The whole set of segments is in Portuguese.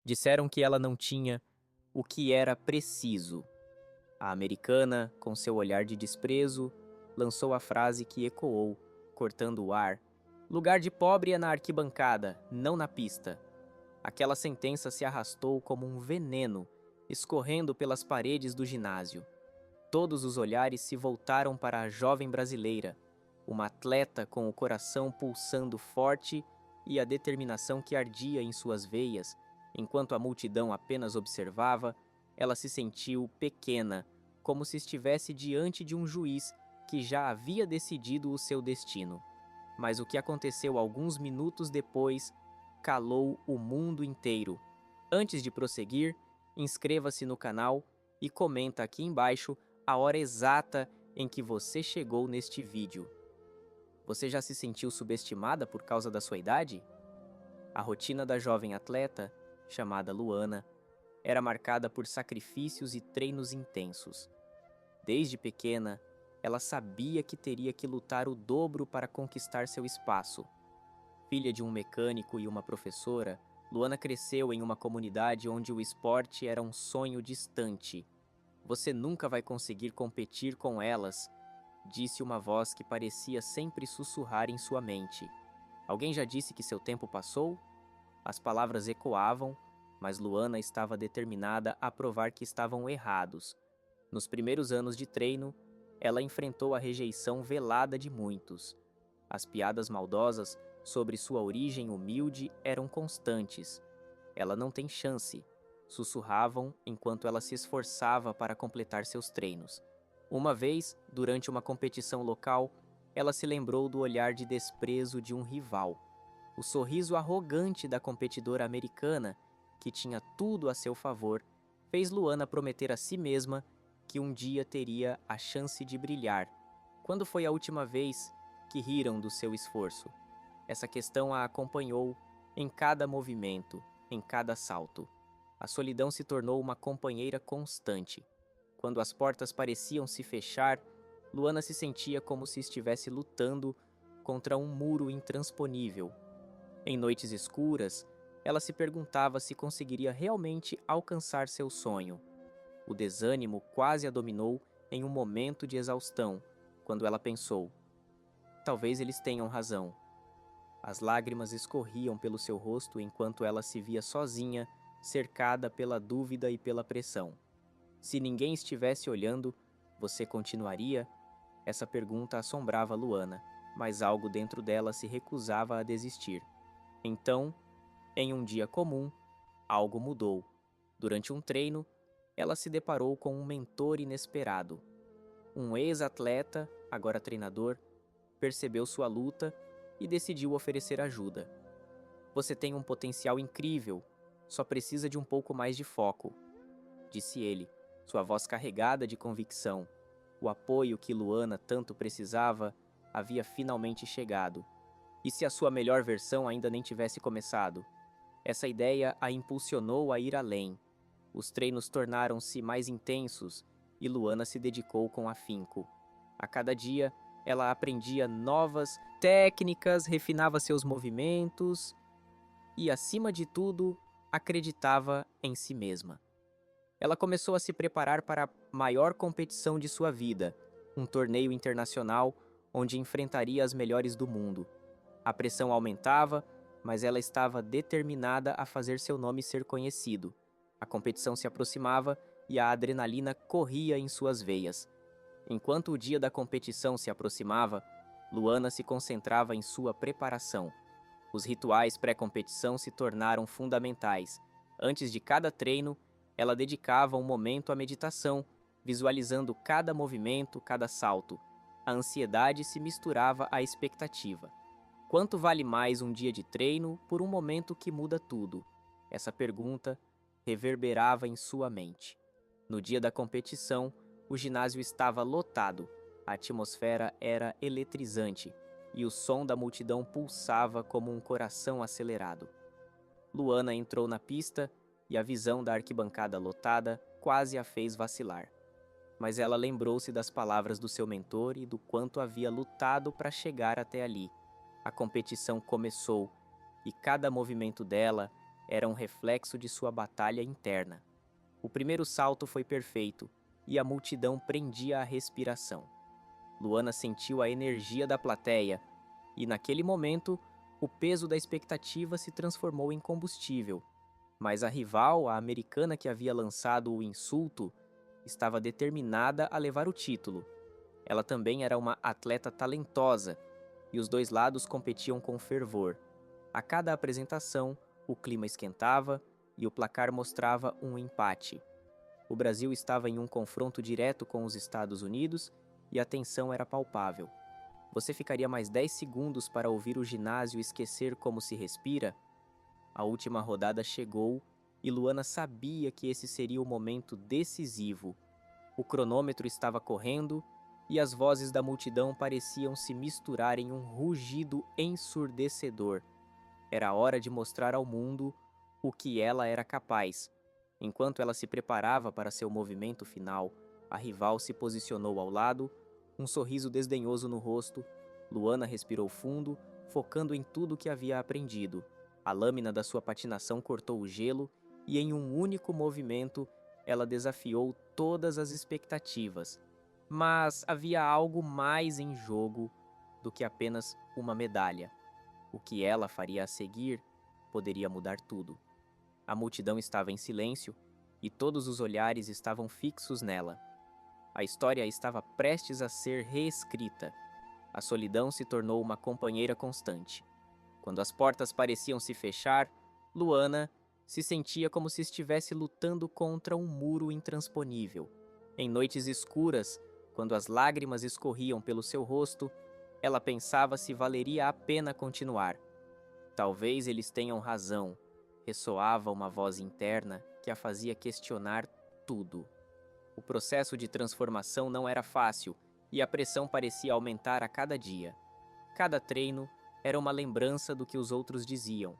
Disseram que ela não tinha o que era preciso. A americana, com seu olhar de desprezo, lançou a frase que ecoou, cortando o ar. Lugar de pobre é na arquibancada, não na pista. Aquela sentença se arrastou como um veneno, escorrendo pelas paredes do ginásio. Todos os olhares se voltaram para a jovem brasileira, uma atleta com o coração pulsando forte e a determinação que ardia em suas veias. Enquanto a multidão apenas observava, ela se sentiu pequena, como se estivesse diante de um juiz que já havia decidido o seu destino. Mas o que aconteceu alguns minutos depois calou o mundo inteiro. Antes de prosseguir, inscreva-se no canal e comenta aqui embaixo a hora exata em que você chegou neste vídeo. Você já se sentiu subestimada por causa da sua idade? A rotina da jovem atleta, chamada Luana, era marcada por sacrifícios e treinos intensos. Desde pequena, ela sabia que teria que lutar o dobro para conquistar seu espaço. Filha de um mecânico e uma professora, Luana cresceu em uma comunidade onde o esporte era um sonho distante. Você nunca vai conseguir competir com elas, disse uma voz que parecia sempre sussurrar em sua mente. Alguém já disse que seu tempo passou? As palavras ecoavam, mas Luana estava determinada a provar que estavam errados. Nos primeiros anos de treino, ela enfrentou a rejeição velada de muitos. As piadas maldosas sobre sua origem humilde eram constantes. Ela não tem chance, sussurravam enquanto ela se esforçava para completar seus treinos. Uma vez, durante uma competição local, ela se lembrou do olhar de desprezo de um rival. O sorriso arrogante da competidora americana, que tinha tudo a seu favor, fez Luana prometer a si mesma que um dia teria a chance de brilhar. Quando foi a última vez que riram do seu esforço? Essa questão a acompanhou em cada movimento, em cada salto. A solidão se tornou uma companheira constante. Quando as portas pareciam se fechar, Luana se sentia como se estivesse lutando contra um muro intransponível. Em noites escuras, ela se perguntava se conseguiria realmente alcançar seu sonho. O desânimo quase a dominou em um momento de exaustão, quando ela pensou: talvez eles tenham razão. As lágrimas escorriam pelo seu rosto enquanto ela se via sozinha, cercada pela dúvida e pela pressão. Se ninguém estivesse olhando, você continuaria? Essa pergunta assombrava Luana, mas algo dentro dela se recusava a desistir. Então, em um dia comum, algo mudou. Durante um treino, ela se deparou com um mentor inesperado. Um ex-atleta, agora treinador, percebeu sua luta e decidiu oferecer ajuda. Você tem um potencial incrível, só precisa de um pouco mais de foco, disse ele, sua voz carregada de convicção. O apoio que Luana tanto precisava havia finalmente chegado. E se a sua melhor versão ainda nem tivesse começado? Essa ideia a impulsionou a ir além. Os treinos tornaram-se mais intensos e Luana se dedicou com afinco. A cada dia, ela aprendia novas técnicas, refinava seus movimentos e, acima de tudo, acreditava em si mesma. Ela começou a se preparar para a maior competição de sua vida, um torneio internacional onde enfrentaria as melhores do mundo. A pressão aumentava, mas ela estava determinada a fazer seu nome ser conhecido. A competição se aproximava e a adrenalina corria em suas veias. Enquanto o dia da competição se aproximava, Luana se concentrava em sua preparação. Os rituais pré-competição se tornaram fundamentais. Antes de cada treino, ela dedicava um momento à meditação, visualizando cada movimento, cada salto. A ansiedade se misturava à expectativa. Quanto vale mais um dia de treino por um momento que muda tudo? Essa pergunta reverberava em sua mente. No dia da competição, o ginásio estava lotado, a atmosfera era eletrizante e o som da multidão pulsava como um coração acelerado. Luana entrou na pista e a visão da arquibancada lotada quase a fez vacilar. Mas ela lembrou-se das palavras do seu mentor e do quanto havia lutado para chegar até ali. A competição começou e cada movimento dela era um reflexo de sua batalha interna. O primeiro salto foi perfeito e a multidão prendia a respiração. Luana sentiu a energia da plateia e, naquele momento, o peso da expectativa se transformou em combustível. Mas a rival, a americana que havia lançado o insulto, estava determinada a levar o título. Ela também era uma atleta talentosa e os dois lados competiam com fervor. A cada apresentação, o clima esquentava e o placar mostrava um empate. O Brasil estava em um confronto direto com os Estados Unidos e a tensão era palpável. Você ficaria mais 10 segundos para ouvir o ginásio esquecer como se respira? A última rodada chegou e Luana sabia que esse seria o momento decisivo. O cronômetro estava correndo e as vozes da multidão pareciam se misturar em um rugido ensurdecedor. Era hora de mostrar ao mundo o que ela era capaz. Enquanto ela se preparava para seu movimento final, a rival se posicionou ao lado, um sorriso desdenhoso no rosto. Luana respirou fundo, focando em tudo que havia aprendido. A lâmina da sua patinação cortou o gelo e, em um único movimento, ela desafiou todas as expectativas. Mas havia algo mais em jogo do que apenas uma medalha. O que ela faria a seguir poderia mudar tudo. A multidão estava em silêncio e todos os olhares estavam fixos nela. A história estava prestes a ser reescrita. A solidão se tornou uma companheira constante. Quando as portas pareciam se fechar, Luana se sentia como se estivesse lutando contra um muro intransponível. Em noites escuras, quando as lágrimas escorriam pelo seu rosto, ela pensava se valeria a pena continuar. Talvez eles tenham razão, ressoava uma voz interna que a fazia questionar tudo. O processo de transformação não era fácil e a pressão parecia aumentar a cada dia. Cada treino era uma lembrança do que os outros diziam,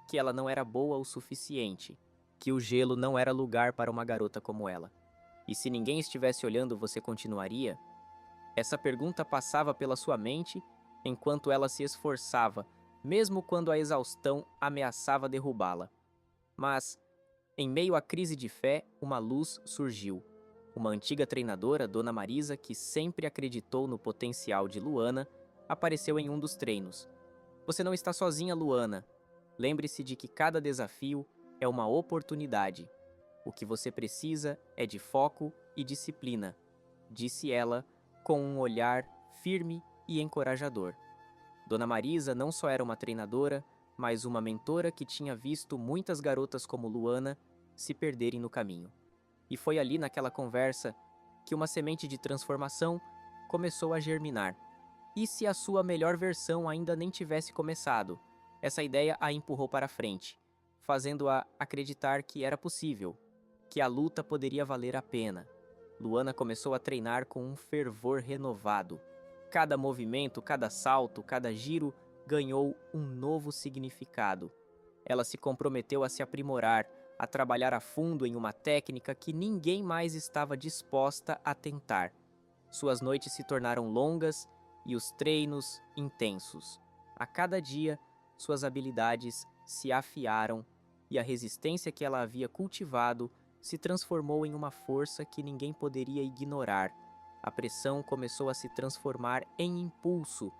que ela não era boa o suficiente, que o gelo não era lugar para uma garota como ela. E se ninguém estivesse olhando, você continuaria? Essa pergunta passava pela sua mente enquanto ela se esforçava, mesmo quando a exaustão ameaçava derrubá-la. Mas, em meio à crise de fé, uma luz surgiu. Uma antiga treinadora, Dona Marisa, que sempre acreditou no potencial de Luana, apareceu em um dos treinos. Você não está sozinha, Luana. Lembre-se de que cada desafio é uma oportunidade. O que você precisa é de foco e disciplina, disse ela com um olhar firme e encorajador. Dona Marisa não só era uma treinadora, mas uma mentora que tinha visto muitas garotas como Luana se perderem no caminho. E foi ali naquela conversa que uma semente de transformação começou a germinar. E se a sua melhor versão ainda nem tivesse começado? Essa ideia a empurrou para frente, fazendo-a acreditar que era possível, que a luta poderia valer a pena. Luana começou a treinar com um fervor renovado. Cada movimento, cada salto, cada giro ganhou um novo significado. Ela se comprometeu a se aprimorar, a trabalhar a fundo em uma técnica que ninguém mais estava disposta a tentar. Suas noites se tornaram longas e os treinos intensos. A cada dia, suas habilidades se afiaram e a resistência que ela havia cultivado se transformou em uma força que ninguém poderia ignorar. A pressão começou a se transformar em impulso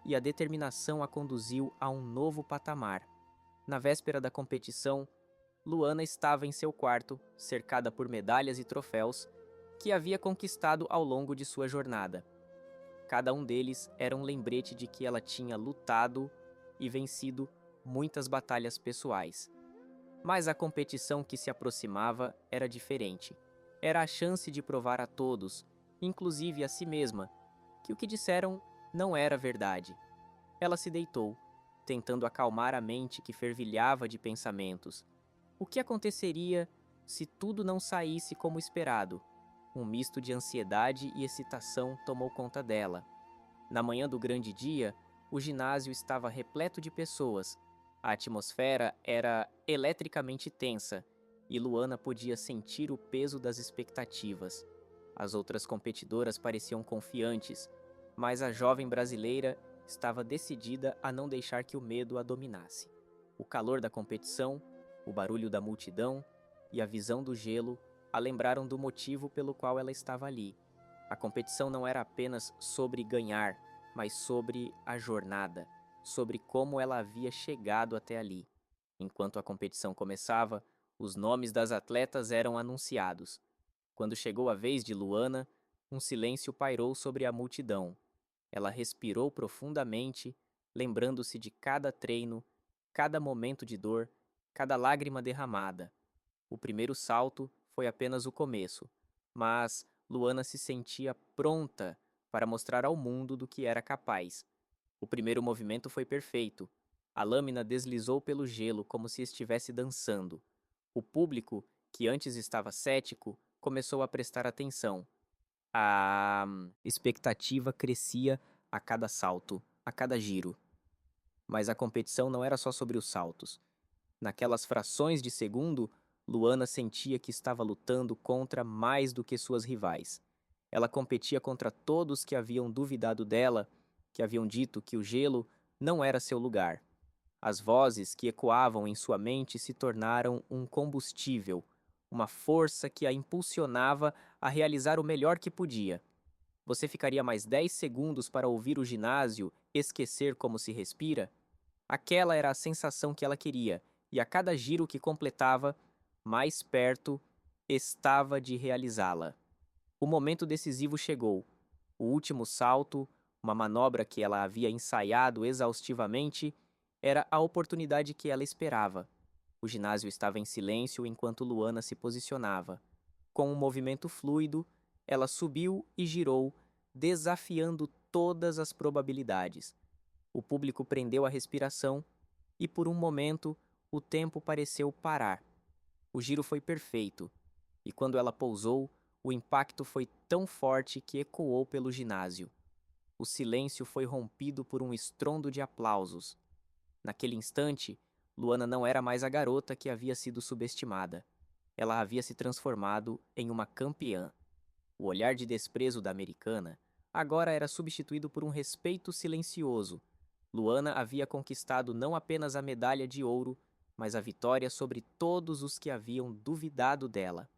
e a determinação a conduziu a um novo patamar. Na véspera da competição, Luana estava em seu quarto, cercada por medalhas e troféus que havia conquistado ao longo de sua jornada. Cada um deles era um lembrete de que ela tinha lutado e vencido muitas batalhas pessoais. Mas a competição que se aproximava era diferente. Era a chance de provar a todos, inclusive a si mesma, que o que disseram não era verdade. Ela se deitou, tentando acalmar a mente que fervilhava de pensamentos. O que aconteceria se tudo não saísse como esperado? Um misto de ansiedade e excitação tomou conta dela. Na manhã do grande dia, o ginásio estava repleto de pessoas. A atmosfera era eletricamente tensa e Luana podia sentir o peso das expectativas. As outras competidoras pareciam confiantes, mas a jovem brasileira estava decidida a não deixar que o medo a dominasse. O calor da competição, O barulho da multidão e a visão do gelo a lembraram do motivo pelo qual ela estava ali. A competição não era apenas sobre ganhar, mas sobre a jornada, sobre como ela havia chegado até ali. Enquanto a competição começava, os nomes das atletas eram anunciados. Quando chegou a vez de Luana, um silêncio pairou sobre a multidão. Ela respirou profundamente, lembrando-se de cada treino, cada momento de dor, cada lágrima derramada. O primeiro salto foi apenas o começo, mas Luana se sentia pronta para mostrar ao mundo do que era capaz. O primeiro movimento foi perfeito. A lâmina deslizou pelo gelo como se estivesse dançando. O público, que antes estava cético, começou a prestar atenção. A expectativa crescia a cada salto, a cada giro. Mas a competição não era só sobre os saltos. Naquelas frações de segundo, Luana sentia que estava lutando contra mais do que suas rivais. Ela competia contra todos que haviam duvidado dela, que haviam dito que o gelo não era seu lugar. As vozes que ecoavam em sua mente se tornaram um combustível, uma força que a impulsionava a realizar o melhor que podia. Você ficaria mais 10 segundos para ouvir o ginásio esquecer como se respira? Aquela era a sensação que ela queria, e a cada giro que completava, mais perto estava de realizá-la. O momento decisivo chegou. O último salto, uma manobra que ela havia ensaiado exaustivamente, era a oportunidade que ela esperava. O ginásio estava em silêncio enquanto Luana se posicionava. Com um movimento fluido, ela subiu e girou, desafiando todas as probabilidades. O público prendeu a respiração e, por um momento, o tempo pareceu parar. O giro foi perfeito, e quando ela pousou, o impacto foi tão forte que ecoou pelo ginásio. O silêncio foi rompido por um estrondo de aplausos. Naquele instante, Luana não era mais a garota que havia sido subestimada. Ela havia se transformado em uma campeã. O olhar de desprezo da americana agora era substituído por um respeito silencioso. Luana havia conquistado não apenas a medalha de ouro, mas a vitória sobre todos os que haviam duvidado dela.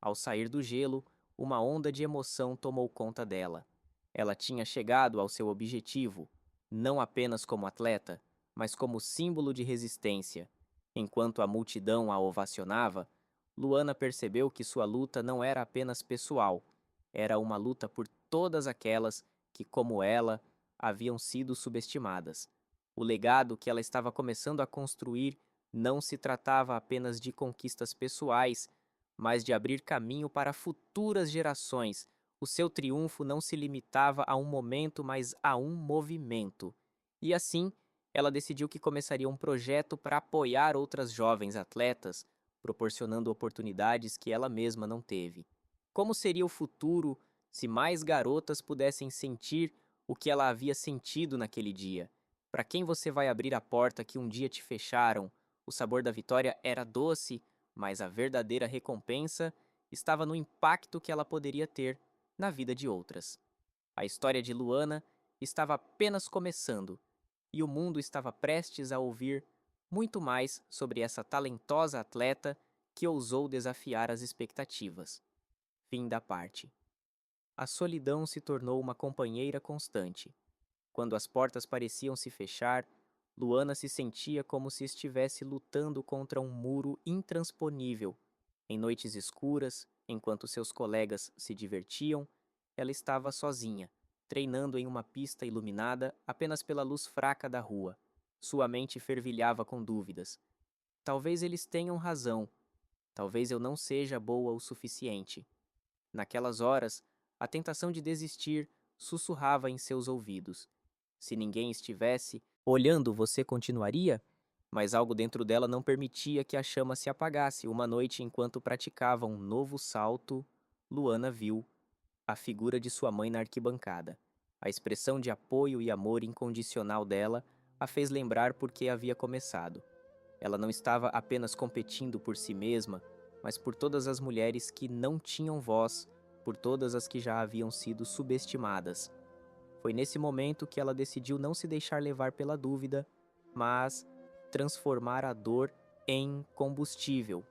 Ao sair do gelo, uma onda de emoção tomou conta dela. Ela tinha chegado ao seu objetivo, não apenas como atleta, mas como símbolo de resistência. Enquanto a multidão a ovacionava, Luana percebeu que sua luta não era apenas pessoal, era uma luta por todas aquelas que, como ela, haviam sido subestimadas. O legado que ela estava começando a construir não se tratava apenas de conquistas pessoais, mas de abrir caminho para futuras gerações. O seu triunfo não se limitava a um momento, mas a um movimento. E assim, ela decidiu que começaria um projeto para apoiar outras jovens atletas, proporcionando oportunidades que ela mesma não teve. Como seria o futuro se mais garotas pudessem sentir o que ela havia sentido naquele dia? Para quem você vai abrir a porta que um dia te fecharam? O sabor da vitória era doce, mas a verdadeira recompensa estava no impacto que ela poderia ter na vida de outras. A história de Luana estava apenas começando, e o mundo estava prestes a ouvir muito mais sobre essa talentosa atleta que ousou desafiar as expectativas. Fim da parte. A solidão se tornou uma companheira constante. Quando as portas pareciam se fechar, Luana se sentia como se estivesse lutando contra um muro intransponível. Em noites escuras, enquanto seus colegas se divertiam, ela estava sozinha, treinando em uma pista iluminada apenas pela luz fraca da rua. Sua mente fervilhava com dúvidas. Talvez eles tenham razão. Talvez eu não seja boa o suficiente. Naquelas horas, a tentação de desistir sussurrava em seus ouvidos. Se ninguém estivesse olhando, você continuaria? Mas algo dentro dela não permitia que a chama se apagasse. Uma noite, enquanto praticava um novo salto, Luana viu a figura de sua mãe na arquibancada. A expressão de apoio e amor incondicional dela a fez lembrar por que havia começado. Ela não estava apenas competindo por si mesma, mas por todas as mulheres que não tinham voz, por todas as que já haviam sido subestimadas. Foi nesse momento que ela decidiu não se deixar levar pela dúvida, mas transformar a dor em combustível.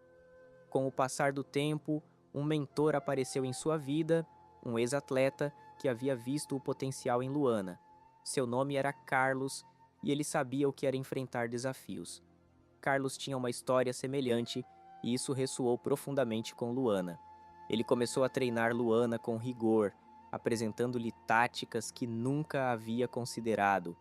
Com o passar do tempo, um mentor apareceu em sua vida, um ex-atleta que havia visto o potencial em Luana. Seu nome era Carlos e ele sabia o que era enfrentar desafios. Carlos tinha uma história semelhante e isso ressoou profundamente com Luana. Ele começou a treinar Luana com rigor, apresentando-lhe táticas que nunca havia considerado.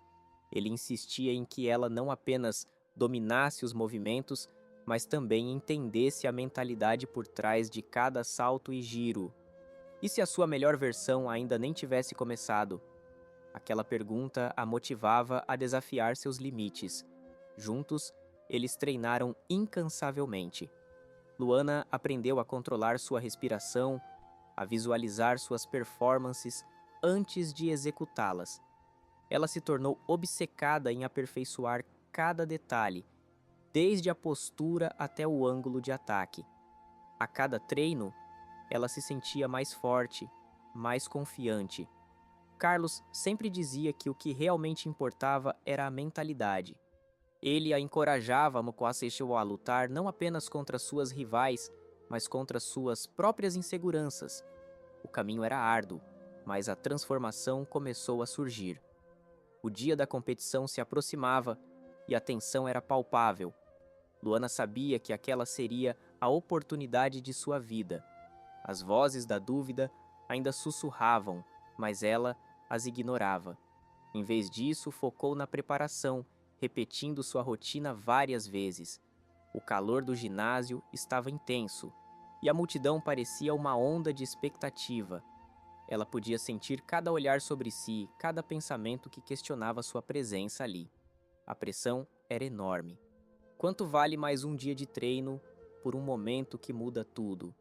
Ele insistia em que ela não apenas dominasse os movimentos, mas também entendesse a mentalidade por trás de cada salto e giro. E se a sua melhor versão ainda nem tivesse começado? Aquela pergunta a motivava a desafiar seus limites. Juntos, eles treinaram incansavelmente. Luana aprendeu a controlar sua respiração, a visualizar suas performances antes de executá-las. Ela se tornou obcecada em aperfeiçoar cada detalhe, desde a postura até o ângulo de ataque. A cada treino, ela se sentia mais forte, mais confiante. Carlos sempre dizia que o que realmente importava era a mentalidade. Ele a encorajava a lutar não apenas contra suas rivais, mas contra suas próprias inseguranças. O caminho era árduo, mas a transformação começou a surgir. O dia da competição se aproximava e a tensão era palpável. Luana sabia que aquela seria a oportunidade de sua vida. As vozes da dúvida ainda sussurravam, mas ela as ignorava. Em vez disso, focou na preparação, repetindo sua rotina várias vezes. O calor do ginásio estava intenso, e a multidão parecia uma onda de expectativa. Ela podia sentir cada olhar sobre si, cada pensamento que questionava sua presença ali. A pressão era enorme. Quanto vale mais um dia de treino por um momento que muda tudo?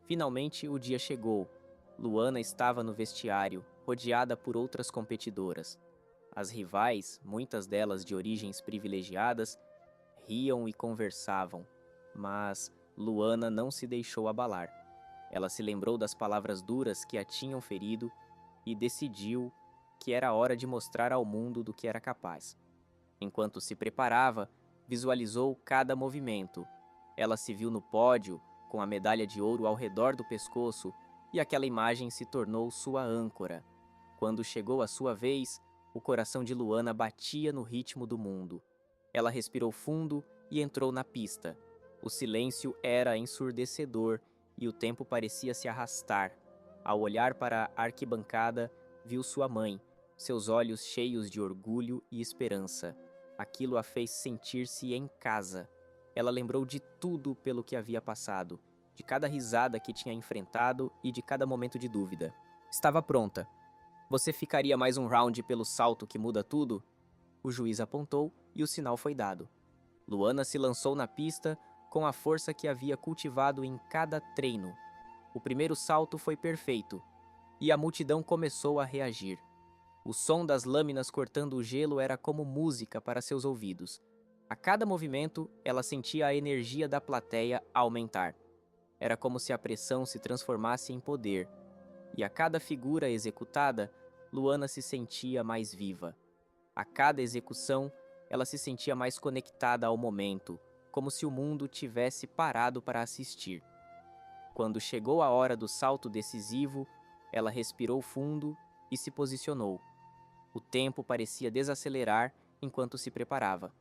Finalmente o dia chegou. Luana estava no vestiário, rodeada por outras competidoras. As rivais, muitas delas de origens privilegiadas, riam e conversavam, mas Luana não se deixou abalar. Ela se lembrou das palavras duras que a tinham ferido e decidiu que era hora de mostrar ao mundo do que era capaz. Enquanto se preparava, visualizou cada movimento. Ela se viu no pódio, com a medalha de ouro ao redor do pescoço, e aquela imagem se tornou sua âncora. Quando chegou a sua vez, o coração de Luana batia no ritmo do mundo. Ela respirou fundo e entrou na pista. O silêncio era ensurdecedor e o tempo parecia se arrastar. Ao olhar para a arquibancada, viu sua mãe, seus olhos cheios de orgulho e esperança. Aquilo a fez sentir-se em casa. Ela lembrou de tudo pelo que havia passado, de cada risada que tinha enfrentado e de cada momento de dúvida. Estava pronta. Você ficaria mais um round pelo salto que muda tudo? O juiz apontou e o sinal foi dado. Luana se lançou na pista com a força que havia cultivado em cada treino. O primeiro salto foi perfeito e a multidão começou a reagir. O som das lâminas cortando o gelo era como música para seus ouvidos. A cada movimento, ela sentia a energia da plateia aumentar. Era como se a pressão se transformasse em poder. E a cada figura executada, Luana se sentia mais viva. A cada execução, ela se sentia mais conectada ao momento, como se o mundo tivesse parado para assistir. Quando chegou a hora do salto decisivo, ela respirou fundo e se posicionou. O tempo parecia desacelerar enquanto se preparava.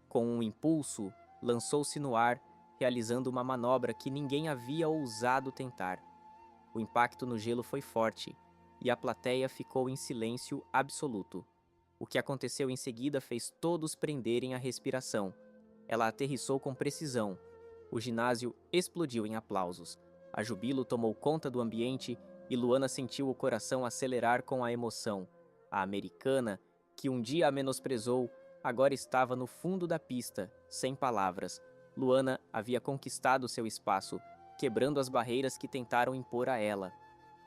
Com um impulso, lançou-se no ar, realizando uma manobra que ninguém havia ousado tentar. O impacto no gelo foi forte, e a plateia ficou em silêncio absoluto. O que aconteceu em seguida fez todos prenderem a respiração. Ela aterrissou com precisão. O ginásio explodiu em aplausos. A jubilo tomou conta do ambiente e Luana sentiu o coração acelerar com a emoção. A americana, que um dia a menosprezou, agora estava no fundo da pista, sem palavras. Luana havia conquistado seu espaço, quebrando as barreiras que tentaram impor a ela.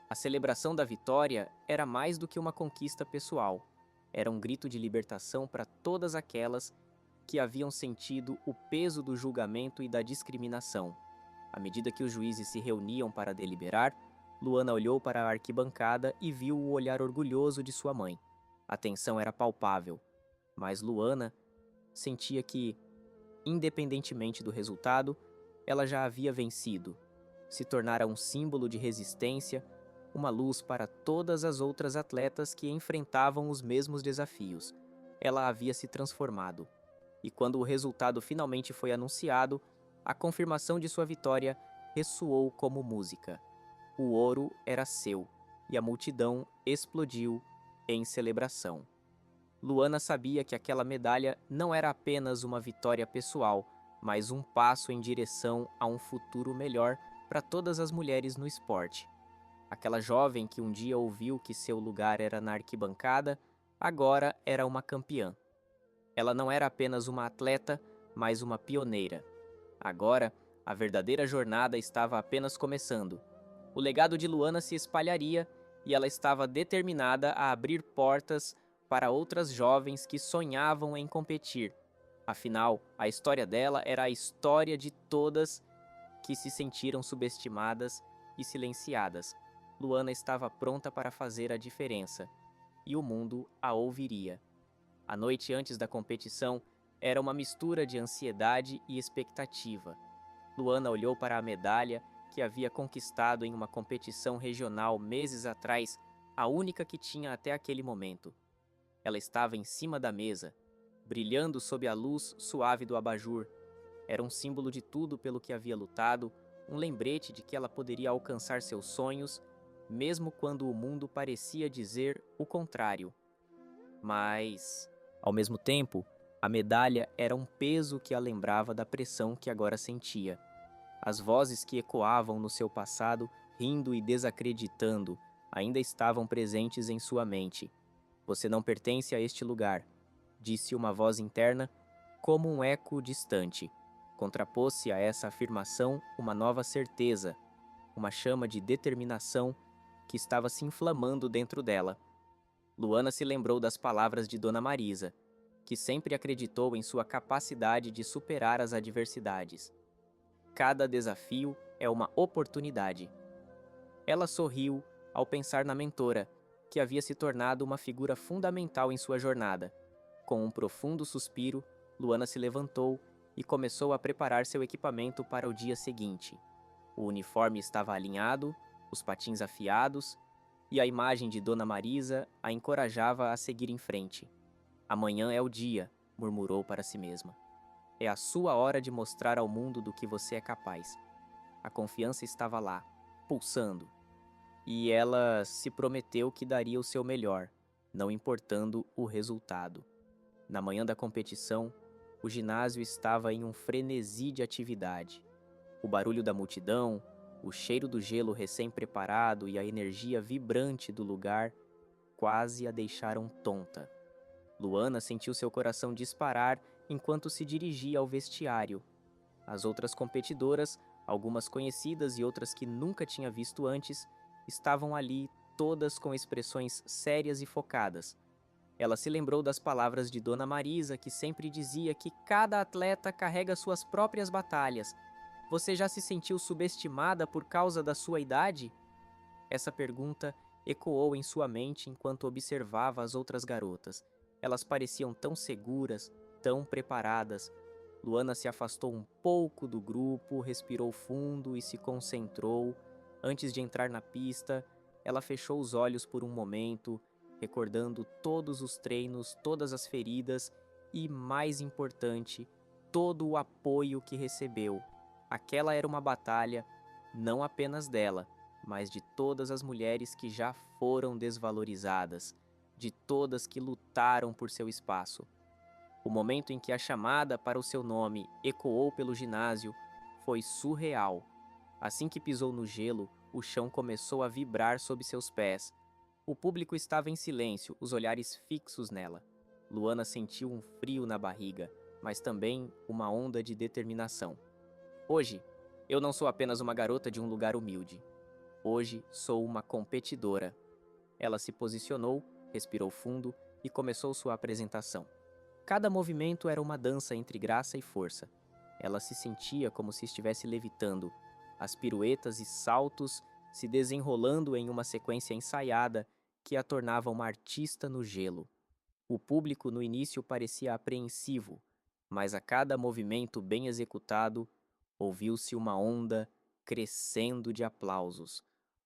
A celebração da vitória era mais do que uma conquista pessoal. Era um grito de libertação para todas aquelas que haviam sentido o peso do julgamento e da discriminação. À medida que os juízes se reuniam para deliberar, Luana olhou para a arquibancada e viu o olhar orgulhoso de sua mãe. A tensão era palpável, mas Luana sentia que Independentemente do resultado, ela já havia vencido. Se tornara um símbolo de resistência, uma luz para todas as outras atletas que enfrentavam os mesmos desafios. Ela havia se transformado. E quando o resultado finalmente foi anunciado, a confirmação de sua vitória ressoou como música. O ouro era seu, e a multidão explodiu em celebração. Luana sabia que aquela medalha não era apenas uma vitória pessoal, mas um passo em direção a um futuro melhor para todas as mulheres no esporte. Aquela jovem que um dia ouviu que seu lugar era na arquibancada, agora era uma campeã. Ela não era apenas uma atleta, mas uma pioneira. Agora, a verdadeira jornada estava apenas começando. O legado de Luana se espalharia e ela estava determinada a abrir portas para outras jovens que sonhavam em competir. Afinal, a história dela era a história de todas que se sentiram subestimadas e silenciadas. Luana estava pronta para fazer a diferença, e o mundo a ouviria. A noite antes da competição era uma mistura de ansiedade e expectativa. Luana olhou para a medalha que havia conquistado em uma competição regional meses atrás, a única que tinha até aquele momento. Ela estava em cima da mesa, brilhando sob a luz suave do abajur. Era um símbolo de tudo pelo que havia lutado, um lembrete de que ela poderia alcançar seus sonhos, mesmo quando o mundo parecia dizer o contrário. Mas, ao mesmo tempo, a medalha era um peso que a lembrava da pressão que agora sentia. As vozes que ecoavam no seu passado, rindo e desacreditando, ainda estavam presentes em sua mente. Você não pertence a este lugar, disse uma voz interna, como um eco distante. Contrapôs-se a essa afirmação uma nova certeza, uma chama de determinação que estava se inflamando dentro dela. Luana se lembrou das palavras de Dona Marisa, que sempre acreditou em sua capacidade de superar as adversidades. Cada desafio é uma oportunidade. Ela sorriu ao pensar na mentora, que havia se tornado uma figura fundamental em sua jornada. Com um profundo suspiro, Luana se levantou e começou a preparar seu equipamento para o dia seguinte. O uniforme estava alinhado, os patins afiados, e a imagem de Dona Marisa a encorajava a seguir em frente. Amanhã é o dia, murmurou para si mesma. É a sua hora de mostrar ao mundo do que você é capaz. A confiança estava lá, pulsando. E ela se prometeu que daria o seu melhor, não importando o resultado. Na manhã da competição, o ginásio estava em um frenesi de atividade. O barulho da multidão, o cheiro do gelo recém-preparado e a energia vibrante do lugar quase a deixaram tonta. Luana sentiu seu coração disparar enquanto se dirigia ao vestiário. As outras competidoras, algumas conhecidas e outras que nunca tinha visto antes, estavam ali, todas com expressões sérias e focadas. Ela se lembrou das palavras de Dona Marisa, que sempre dizia que cada atleta carrega suas próprias batalhas. Você já se sentiu subestimada por causa da sua idade? Essa pergunta ecoou em sua mente enquanto observava as outras garotas. Elas pareciam tão seguras, tão preparadas. Luana se afastou um pouco do grupo, respirou fundo e se concentrou. Antes de entrar na pista, ela fechou os olhos por um momento, recordando todos os treinos, todas as feridas e, mais importante, todo o apoio que recebeu. Aquela era uma batalha não apenas dela, mas de todas as mulheres que já foram desvalorizadas, de todas que lutaram por seu espaço. O momento em que a chamada para o seu nome ecoou pelo ginásio foi surreal. Assim que pisou no gelo, o chão começou a vibrar sob seus pés. O público estava em silêncio, os olhares fixos nela. Luana sentiu um frio na barriga, mas também uma onda de determinação. Hoje, eu não sou apenas uma garota de um lugar humilde. Hoje, sou uma competidora. Ela se posicionou, respirou fundo e começou sua apresentação. Cada movimento era uma dança entre graça e força. Ela se sentia como se estivesse levitando, as piruetas e saltos se desenrolando em uma sequência ensaiada que a tornava uma artista no gelo. O público no início parecia apreensivo, mas a cada movimento bem executado, ouviu-se uma onda crescendo de aplausos.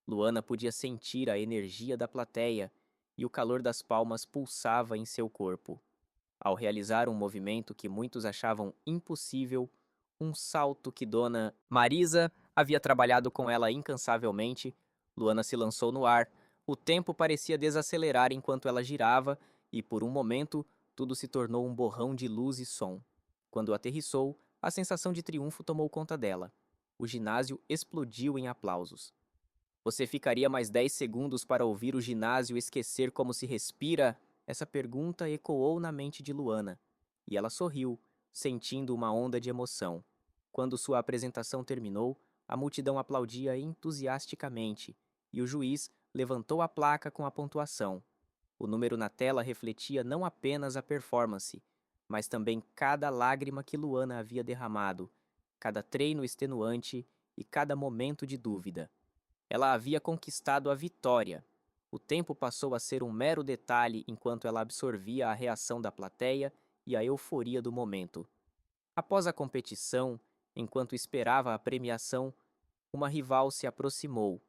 Luana podia sentir a energia da plateia e o calor das palmas pulsava em seu corpo. Ao realizar um movimento que muitos achavam impossível, um salto que Dona Marisa havia trabalhado com ela incansavelmente, Luana se lançou no ar. O tempo parecia desacelerar enquanto ela girava e, por um momento, tudo se tornou um borrão de luz e som. Quando aterrissou, a sensação de triunfo tomou conta dela. O ginásio explodiu em aplausos. Você ficaria mais 10 segundos para ouvir o ginásio esquecer como se respira? Essa pergunta ecoou na mente de Luana, e ela sorriu, sentindo uma onda de emoção. Quando sua apresentação terminou, a multidão aplaudia entusiasticamente, e o juiz levantou a placa com a pontuação. O número na tela refletia não apenas a performance, mas também cada lágrima que Luana havia derramado, cada treino extenuante e cada momento de dúvida. Ela havia conquistado a vitória. O tempo passou a ser um mero detalhe enquanto ela absorvia a reação da plateia e a euforia do momento. Após a competição, enquanto esperava a premiação, uma rival se aproximou.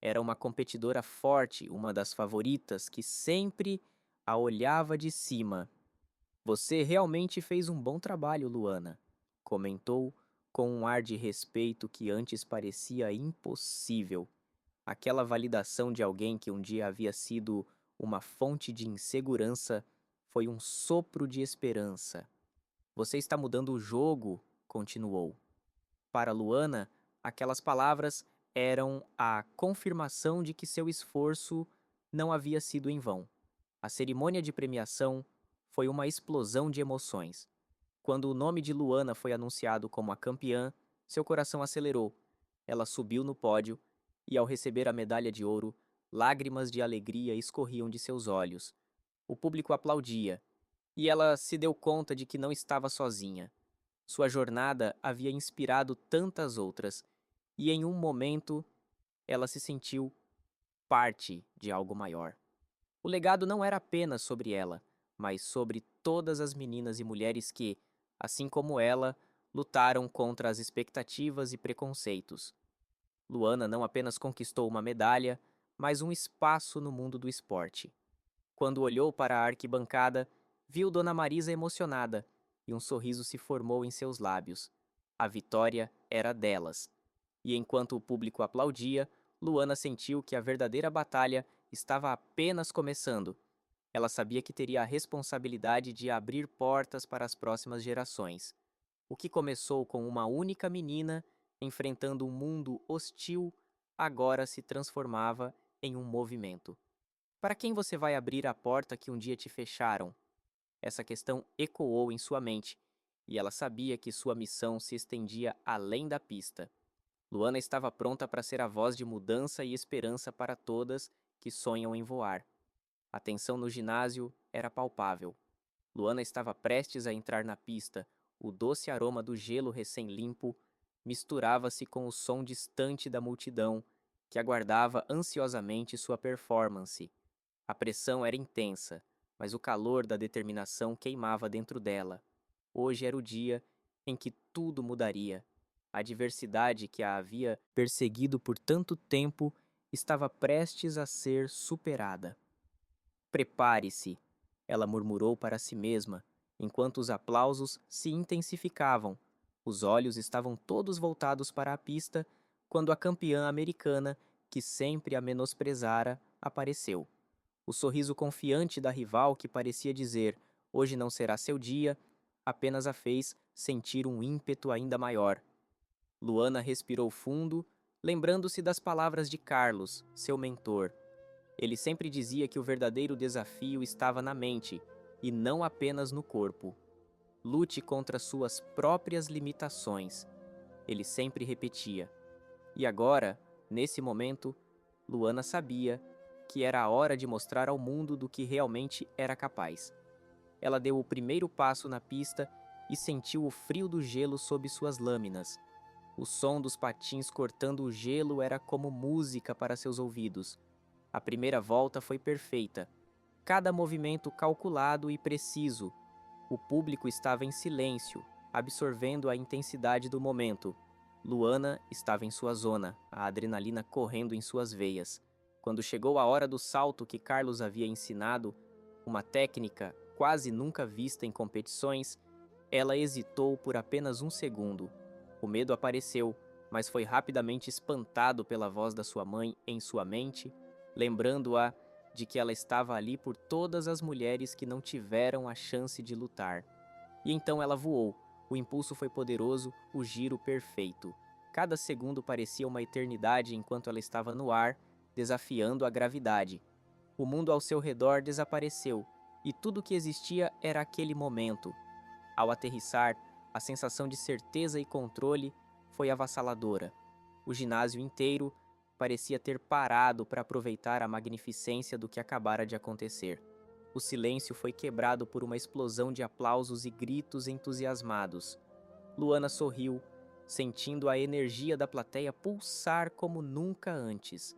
Era uma competidora forte, uma das favoritas, que sempre a olhava de cima. Você realmente fez um bom trabalho, Luana, comentou com um ar de respeito que antes parecia impossível. Aquela validação de alguém que um dia havia sido uma fonte de insegurança foi um sopro de esperança. Você está mudando o jogo, continuou. Para Luana, aquelas palavras eram a confirmação de que seu esforço não havia sido em vão. A cerimônia de premiação foi uma explosão de emoções. Quando o nome de Luana foi anunciado como a campeã, seu coração acelerou. Ela subiu no pódio e, ao receber a medalha de ouro, lágrimas de alegria escorriam de seus olhos. O público aplaudia, e ela se deu conta de que não estava sozinha. Sua jornada havia inspirado tantas outras, e em um momento ela se sentiu parte de algo maior. O legado não era apenas sobre ela, mas sobre todas as meninas e mulheres que, assim como ela, lutaram contra as expectativas e preconceitos. Luana não apenas conquistou uma medalha, mas um espaço no mundo do esporte. Quando olhou para a arquibancada, viu Dona Marisa emocionada e um sorriso se formou em seus lábios. A vitória era delas. E enquanto o público aplaudia, Luana sentiu que a verdadeira batalha estava apenas começando. Ela sabia que teria a responsabilidade de abrir portas para as próximas gerações. O que começou com uma única menina enfrentando um mundo hostil agora se transformava em um movimento. Para quem você vai abrir a porta que um dia te fecharam? Essa questão ecoou em sua mente, e ela sabia que sua missão se estendia além da pista. Luana estava pronta para ser a voz de mudança e esperança para todas que sonham em voar. A tensão no ginásio era palpável. Luana estava prestes a entrar na pista. O doce aroma do gelo recém-limpo misturava-se com o som distante da multidão, que aguardava ansiosamente sua performance. A pressão era intensa, mas o calor da determinação queimava dentro dela. Hoje era o dia em que tudo mudaria. A adversidade que a havia perseguido por tanto tempo estava prestes a ser superada. Prepare-se, ela murmurou para si mesma, enquanto os aplausos se intensificavam. Os olhos estavam todos voltados para a pista quando a campeã americana, que sempre a menosprezara, apareceu. O sorriso confiante da rival, que parecia dizer: "Hoje não será seu dia", apenas a fez sentir um ímpeto ainda maior. Luana respirou fundo, lembrando-se das palavras de Carlos, seu mentor. Ele sempre dizia que o verdadeiro desafio estava na mente, e não apenas no corpo. Lute contra suas próprias limitações. Ele sempre repetia. E agora, nesse momento, Luana sabia que era a hora de mostrar ao mundo do que realmente era capaz. Ela deu o primeiro passo na pista e sentiu o frio do gelo sob suas lâminas. O som dos patins cortando o gelo era como música para seus ouvidos. A primeira volta foi perfeita. Cada movimento calculado e preciso. O público estava em silêncio, absorvendo a intensidade do momento. Luana estava em sua zona, a adrenalina correndo em suas veias. Quando chegou a hora do salto que Carlos havia ensinado, uma técnica quase nunca vista em competições, ela hesitou por apenas um segundo. O medo apareceu, mas foi rapidamente espantado pela voz da sua mãe em sua mente, lembrando-a de que ela estava ali por todas as mulheres que não tiveram a chance de lutar. E então ela voou. O impulso foi poderoso, o giro perfeito. Cada segundo parecia uma eternidade enquanto ela estava no ar, desafiando a gravidade. O mundo ao seu redor desapareceu, e tudo que existia era aquele momento. Ao aterrissar, a sensação de certeza e controle foi avassaladora. O ginásio inteiro parecia ter parado para aproveitar a magnificência do que acabara de acontecer. O silêncio foi quebrado por uma explosão de aplausos e gritos entusiasmados. Luana sorriu, sentindo a energia da plateia pulsar como nunca antes.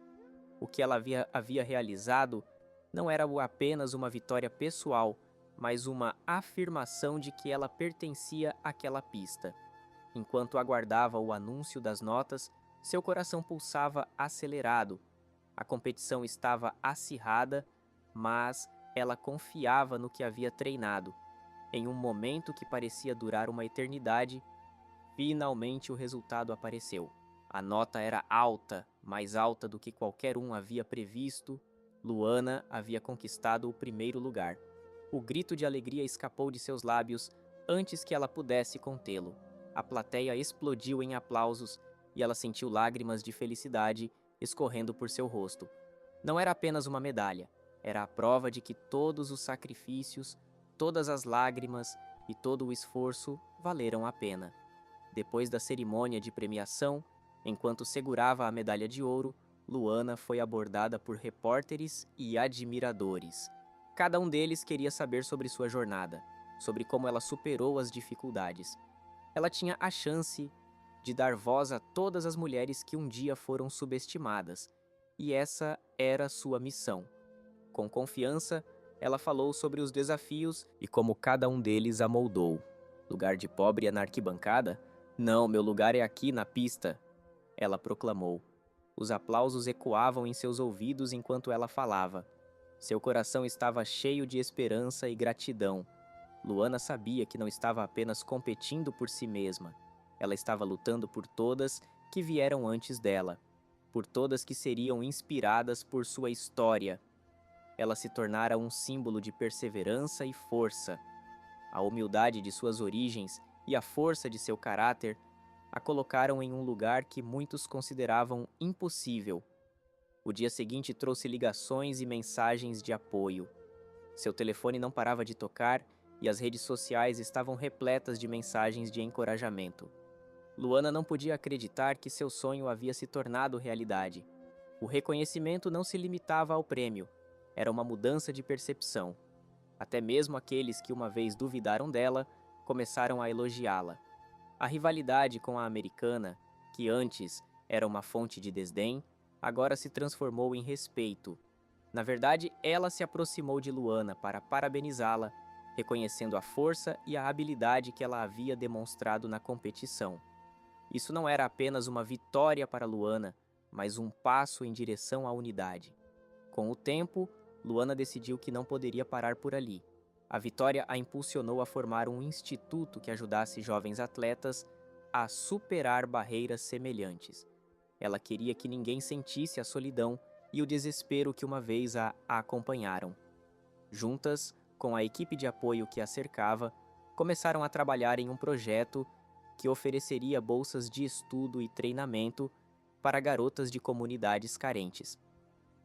O que ela havia realizado não era apenas uma vitória pessoal, mas uma afirmação de que ela pertencia àquela pista. Enquanto aguardava o anúncio das notas, seu coração pulsava acelerado. A competição estava acirrada, mas ela confiava no que havia treinado. Em um momento que parecia durar uma eternidade, finalmente o resultado apareceu. A nota era alta, mais alta do que qualquer um havia previsto. Luana havia conquistado o primeiro lugar. O grito de alegria escapou de seus lábios antes que ela pudesse contê-lo. A plateia explodiu em aplausos e ela sentiu lágrimas de felicidade escorrendo por seu rosto. Não era apenas uma medalha, era a prova de que todos os sacrifícios, todas as lágrimas e todo o esforço valeram a pena. Depois da cerimônia de premiação, enquanto segurava a medalha de ouro, Luana foi abordada por repórteres e admiradores. Cada um deles queria saber sobre sua jornada, sobre como ela superou as dificuldades. Ela tinha a chance de dar voz a todas as mulheres que um dia foram subestimadas, e essa era sua missão. Com confiança, ela falou sobre os desafios e como cada um deles a moldou. Lugar de pobre é na arquibancada? Não, meu lugar é aqui na pista, ela proclamou. Os aplausos ecoavam em seus ouvidos enquanto ela falava. Seu coração estava cheio de esperança e gratidão. Luana sabia que não estava apenas competindo por si mesma. Ela estava lutando por todas que vieram antes dela, por todas que seriam inspiradas por sua história. Ela se tornara um símbolo de perseverança e força. A humildade de suas origens e a força de seu caráter a colocaram em um lugar que muitos consideravam impossível. O dia seguinte trouxe ligações e mensagens de apoio. Seu telefone não parava de tocar e as redes sociais estavam repletas de mensagens de encorajamento. Luana não podia acreditar que seu sonho havia se tornado realidade. O reconhecimento não se limitava ao prêmio, era uma mudança de percepção. Até mesmo aqueles que uma vez duvidaram dela começaram a elogiá-la. A rivalidade com a americana, que antes era uma fonte de desdém, agora se transformou em respeito. Na verdade, ela se aproximou de Luana para parabenizá-la, reconhecendo a força e a habilidade que ela havia demonstrado na competição. Isso não era apenas uma vitória para Luana, mas um passo em direção à unidade. Com o tempo, Luana decidiu que não poderia parar por ali. A vitória a impulsionou a formar um instituto que ajudasse jovens atletas a superar barreiras semelhantes. Ela queria que ninguém sentisse a solidão e o desespero que uma vez a acompanharam. Juntas, com a equipe de apoio que a cercava, começaram a trabalhar em um projeto que ofereceria bolsas de estudo e treinamento para garotas de comunidades carentes.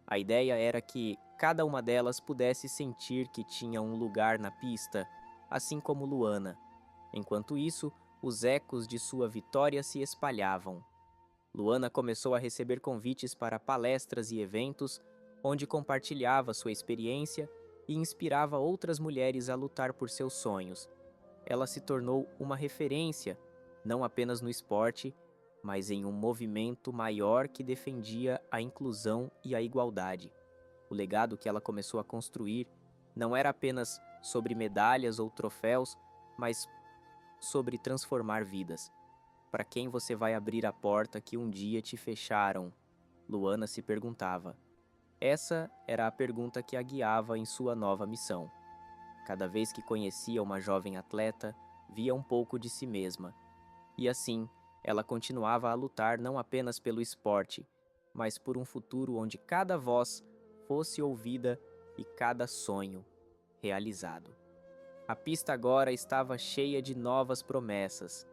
A ideia era que cada uma delas pudesse sentir que tinha um lugar na pista, assim como Luana. Enquanto isso, os ecos de sua vitória se espalhavam. Luana começou a receber convites para palestras e eventos, onde compartilhava sua experiência e inspirava outras mulheres a lutar por seus sonhos. Ela se tornou uma referência, não apenas no esporte, mas em um movimento maior que defendia a inclusão e a igualdade. O legado que ela começou a construir não era apenas sobre medalhas ou troféus, mas sobre transformar vidas. Para quem você vai abrir a porta que um dia te fecharam? Luana se perguntava. Essa era a pergunta que a guiava em sua nova missão. Cada vez que conhecia uma jovem atleta, via um pouco de si mesma. E assim, ela continuava a lutar não apenas pelo esporte, mas por um futuro onde cada voz fosse ouvida e cada sonho realizado. A pista agora estava cheia de novas promessas,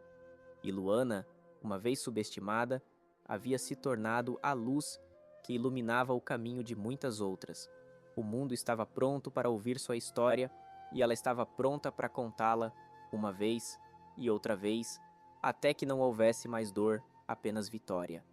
e Luana, uma vez subestimada, havia se tornado a luz que iluminava o caminho de muitas outras. O mundo estava pronto para ouvir sua história e ela estava pronta para contá-la uma vez e outra vez, até que não houvesse mais dor, apenas vitória.